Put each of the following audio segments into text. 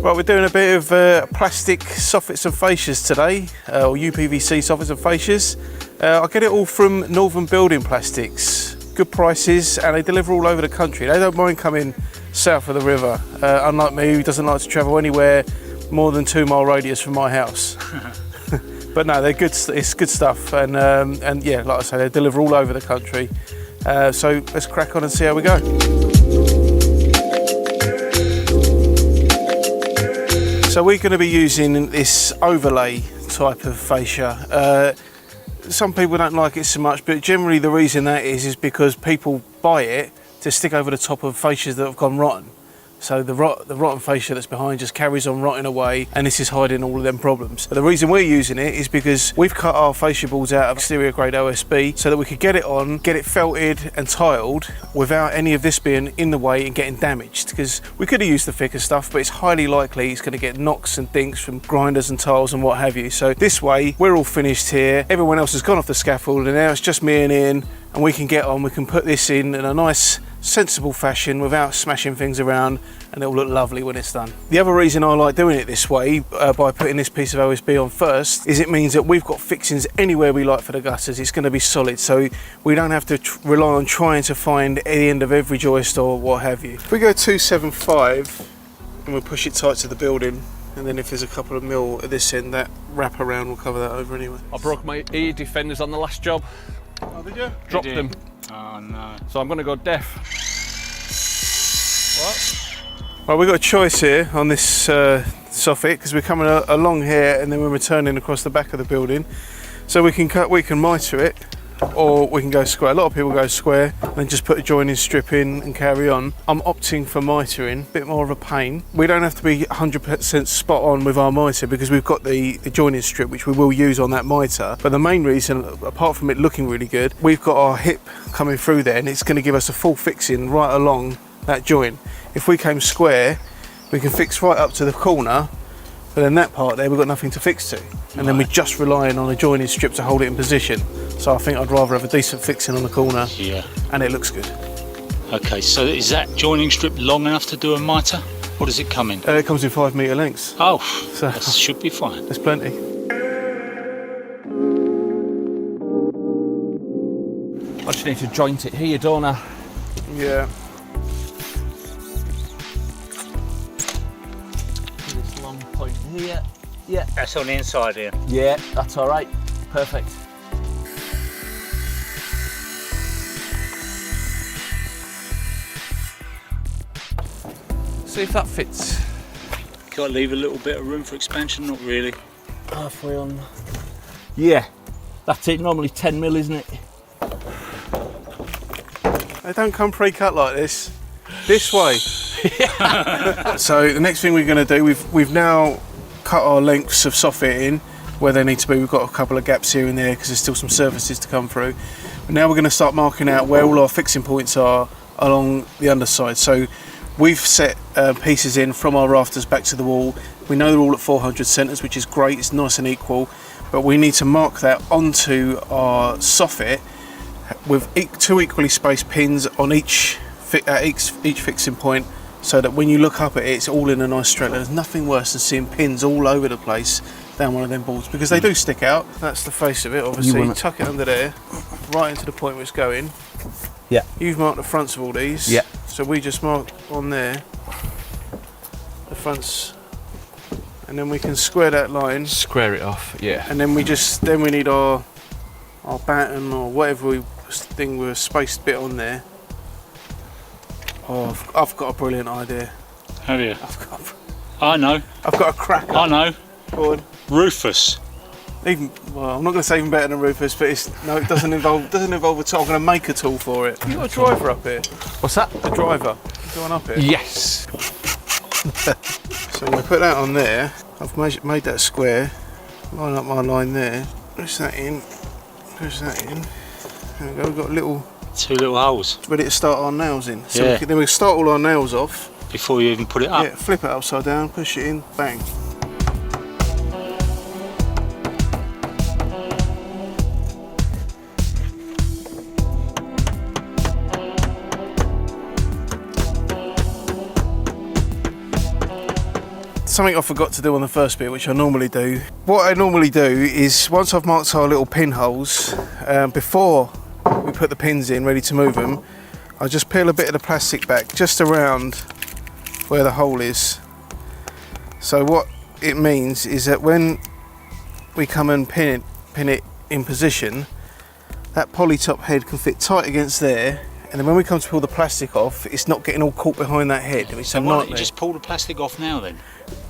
Right, we're doing a bit of plastic soffits and fascias today, or UPVC soffits and fascias. I get it all from Northern Building Plastics. Good prices, and they deliver all over the country. They don't mind coming south of the river, unlike me, who doesn't like to travel anywhere more than 2 mile radius from my house. But no, they're good. It's good stuff, and yeah, like I say, they deliver all over the country. So let's crack on and see how we go. So we're going to be using this overlay type of fascia. Some people don't like it so much, but generally the reason that is because people buy it to stick over the top of fascias that have gone rotten. So the rotten fascia that's behind just carries on rotting away, and this is hiding all of them problems. But the reason we're using it is because we've cut our fascia boards out of exterior grade OSB so that we could get it on, get it felted and tiled without any of this being in the way and getting damaged. Because we could have used the thicker stuff, but it's highly likely it's going to get knocks and dinks from grinders and tiles and what have you. So this way, we're all finished here. Everyone else has gone off the scaffold, and now it's just me and Ian, and we can get on. We can put this in a nice, sensible fashion without smashing things around, and it'll look lovely when it's done. The other reason I like doing it this way, by putting this piece of OSB on first, is it means that we've got fixings anywhere we like for the gutters. It's going to be solid, so we don't have to rely on trying to find the end of every joist or what have you. If we go 275 and we'll push it tight to the building, and then if there's a couple of mil at this end, that wrap around will cover that over anyway. I broke my ear defenders on the last job. Oh, did you? Dropped them. Oh no. So I'm going to go deaf. What? Well, we've got a choice here on this soffit, because we're coming along here and then we're returning across the back of the building. So we can mitre it, or we can go square. A lot of people go square and then just put a joining strip in and carry on. I'm opting for mitering, a bit more of a pain. We don't have to be 100% spot on with our mitre because we've got the joining strip, which we will use on that mitre. But the main reason, apart from it looking really good, we've got our hip coming through there, and it's going to give us a full fixing right along that joint. If we came square, we can fix right up to the corner, but then that part there we've got nothing to fix to, and then we're just relying on a joining strip to hold it in position. So I think I'd rather have a decent fixing on the corner, yeah, and it looks good. Okay, so is that joining strip long enough to do a mitre? What does it come in? It comes in 5 metre lengths. Oh, so that should be fine. There's plenty. I just need to joint it here, don't I? Yeah. This long point here. Yeah. That's on the inside here. Yeah, that's all right. Perfect. See if that fits. Got to leave a little bit of room for expansion, not really. Halfway on. Yeah, that's it. Normally 10 mil, isn't it? They don't come pre-cut like this. This way. So the next thing we're going to do, we've now cut our lengths of soffit in where they need to be. We've got a couple of gaps here and there because there's still some surfaces to come through. But now we're going to start marking out where all our fixing points are along the underside. So we've set pieces in from our rafters back to the wall. We know they're all at 400 centres, which is great. It's nice and equal. But we need to mark that onto our soffit with 2 equally spaced pins on each fixing point, so that when you look up at it, it's all in a nice straight line. There's nothing worse than seeing pins all over the place down one of them boards, because they do stick out. That's the face of it, obviously. You tuck it under there, right into the point where it's going. Yeah. You've marked the fronts of all these. Yeah. So we just mark on there the fronts, and then we can square that line. Square it off, yeah. And then we need our batten or whatever thing with a spaced bit on there. Oh, I've got a brilliant idea. Have you? I know. I've got a cracker. I know. Go on. Rufus. Well, I'm not going to say even better than Rufus, but it doesn't involve a tool. I'm going to make a tool for it. You got a driver up here? What's that? A driver. Is there one up here? Yes. So I'm going to put that on there. I've made that square. Line up my line there. Push that in. Push that in. There we go. We've got 2 little holes. Ready to start our nails in. So yeah. then we start all our nails off. Before you even put it up? Yeah, flip it upside down, push it in, bang. something I forgot to do on the first bit, which I normally do. What I normally do is, once I've marked our little pinholes, before we put the pins in, ready to move them, I just peel a bit of the plastic back just around where the hole is. So what it means is that when we come and pin it in position, that poly top head can fit tight against there, and then when we come to pull the plastic off, it's not getting all caught behind that head. It's So a why don't you nightmare. just pull the plastic off now then?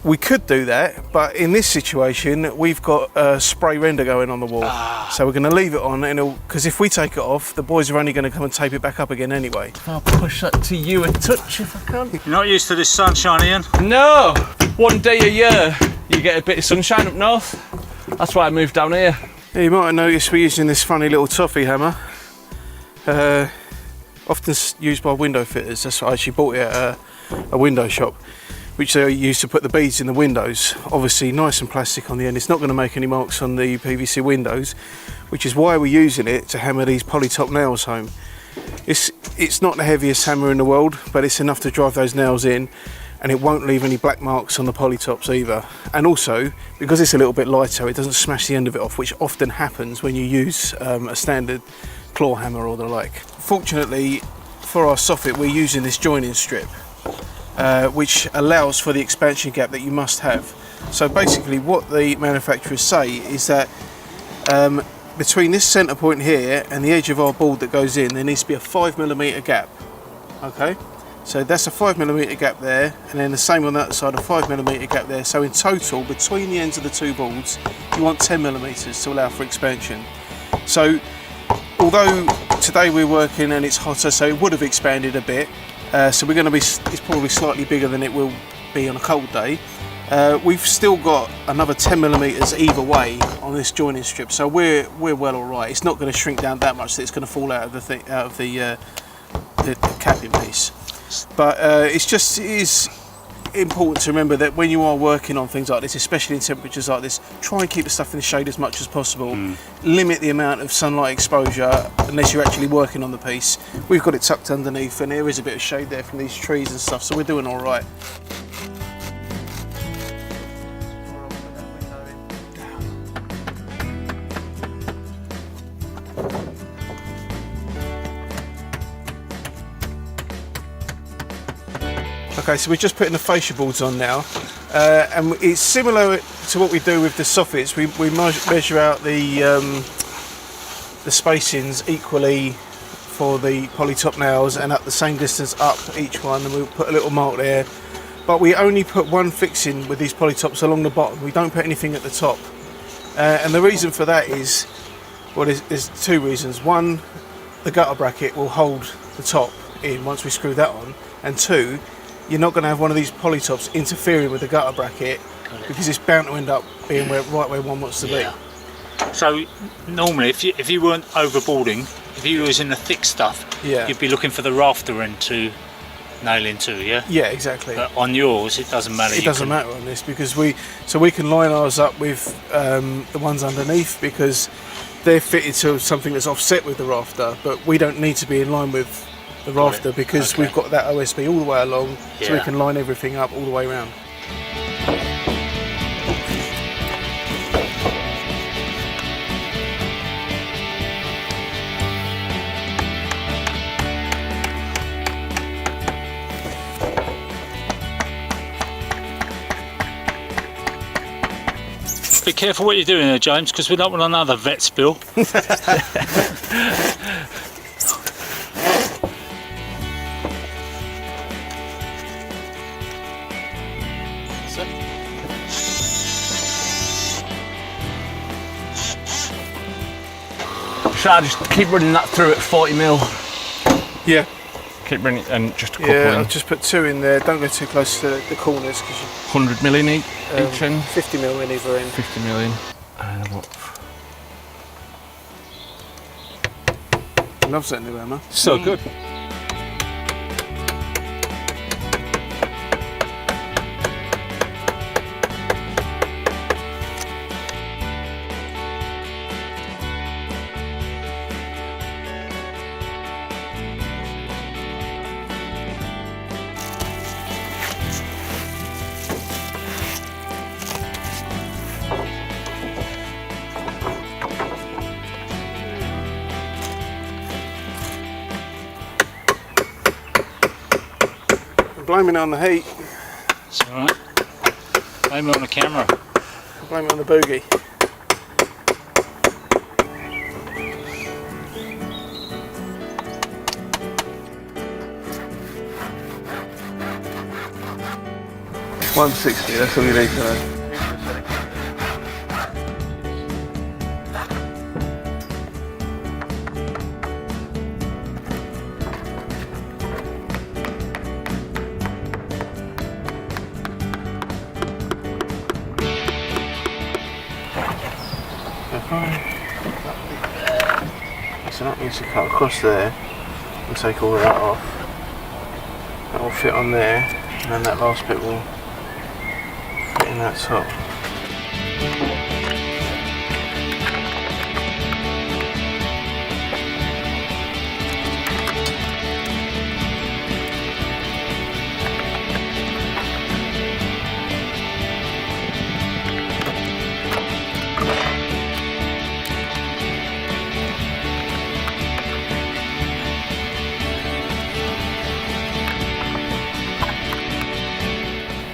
We could do that, but in this situation, we've got a spray render going on the wall. So we're going to leave it on, because if we take it off, the boys are only going to come and tape it back up again anyway. I'll push that to you a touch if I can. You're not used to this sunshine, Ian? No! One day a year you get a bit of sunshine up north. That's why I moved down here. Yeah, you might have noticed we're using this funny little toffee hammer. Often used by window fitters. That's why I actually bought it at a window shop, which they use to put the beads in the windows. Obviously nice and plastic on the end. It's not going to make any marks on the PVC windows, which is why we're using it to hammer these poly top nails home. It's not the heaviest hammer in the world, but it's enough to drive those nails in, and it won't leave any black marks on the poly tops either. And also, because it's a little bit lighter, it doesn't smash the end of it off, which often happens when you use a standard claw hammer or the like. Fortunately for our soffit, we're using this joining strip, which allows for the expansion gap that you must have. So basically what the manufacturers say is that between this centre point here and the edge of our board that goes in, there needs to be a 5mm gap. Okay, so that's a 5mm gap there, and then the same on that side, a 5mm gap there. So in total, between the ends of the two boards, you want 10mm to allow for expansion. So although today we're working and it's hotter, so it would have expanded a bit, so we're going to be, it's probably slightly bigger than it will be on a cold day. We've still got another 10mm either way on this joining strip, so we're well all right. It's not going to shrink down that much that it's going to fall out of the capping piece. But it is important to remember that when you are working on things like this, especially in temperatures like this, try and keep the stuff in the shade as much as possible. Limit the amount of sunlight exposure unless you're actually working on the piece. We've got it tucked underneath, and there is a bit of shade there from these trees and stuff, so we're doing all right. Okay, so we're just putting the fascia boards on now, and it's similar to what we do with the soffits. We measure out the spacings equally for the poly top nails, and at the same distance up each one, and we'll put a little mark there. But we only put one fixing with these poly tops along the bottom. We don't put anything at the top, and the reason for that is, well, there's two reasons. One, the gutter bracket will hold the top in once we screw that on, and two, you're not going to have one of these poly tops interfering with the gutter bracket, because it's bound to end up being right where one wants to be. So normally, if you weren't overboarding, if you were using the thick stuff, you'd be looking for the rafter end to nail into, yeah? Yeah, exactly. But on yours, it doesn't matter. It doesn't matter on this, because we can line ours up with the ones underneath, because they're fitted to something that's offset with the rafter, but we don't need to be in line with the rafter because we've got that OSB all the way along, so we can line everything up all the way around. Be careful what you're doing there, James, because we don't want another vet spill. Should I just keep running that through at 40mm? Yeah. Keep running it, and just a couple Yeah, in. I'll just put two in there. Don't go too close to the corners, because 100mm in each end. 50mm in either end. 50mm in. And what? Loves that new hammer. So good. blaming it on the heat. It's alright. Blame it on the camera. Blame it on the boogie. $160, that's all you need to know. So that needs to cut across there and take all of that off. That will fit on there, and then that last bit will fit in that top.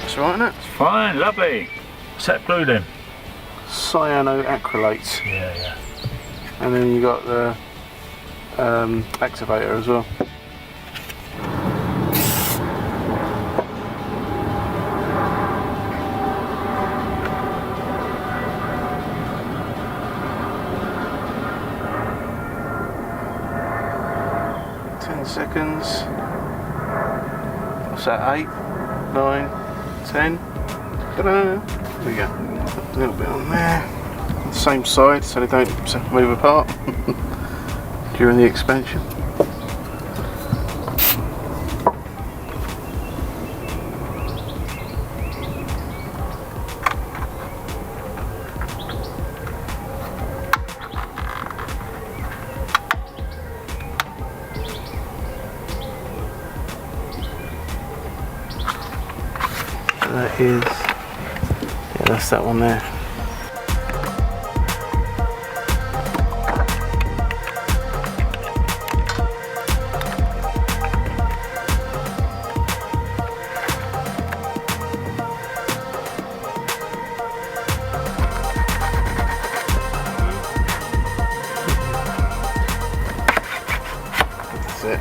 That's right, isn't it? Fine, lovely. What's that glue then? Cyanoacrylate. Yeah. And then you got the activator as well. Seconds. What's that? 8, 9, 10. Ta-da! There we go. A little bit on there. Same side, so they don't move apart during the expansion. That is, yeah, that's that one there. That's it.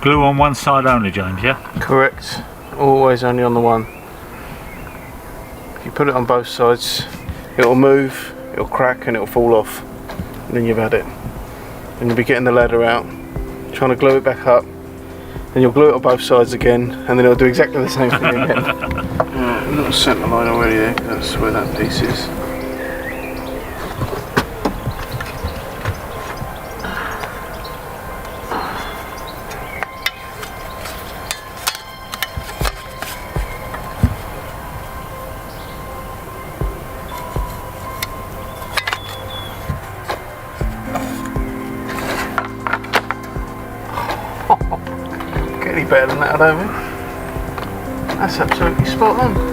Glue on one side only, James, yeah? Correct. Always only on the one. If you put it on both sides, it'll move, it'll crack and it'll fall off. And then you've had it. Then you'll be getting the ladder out, trying to glue it back up. Then you'll glue it on both sides again, and then it'll do exactly the same thing again. Right, a little centre line already there, that's where that piece is. Get any better than that, I don't think. That's absolutely spot on.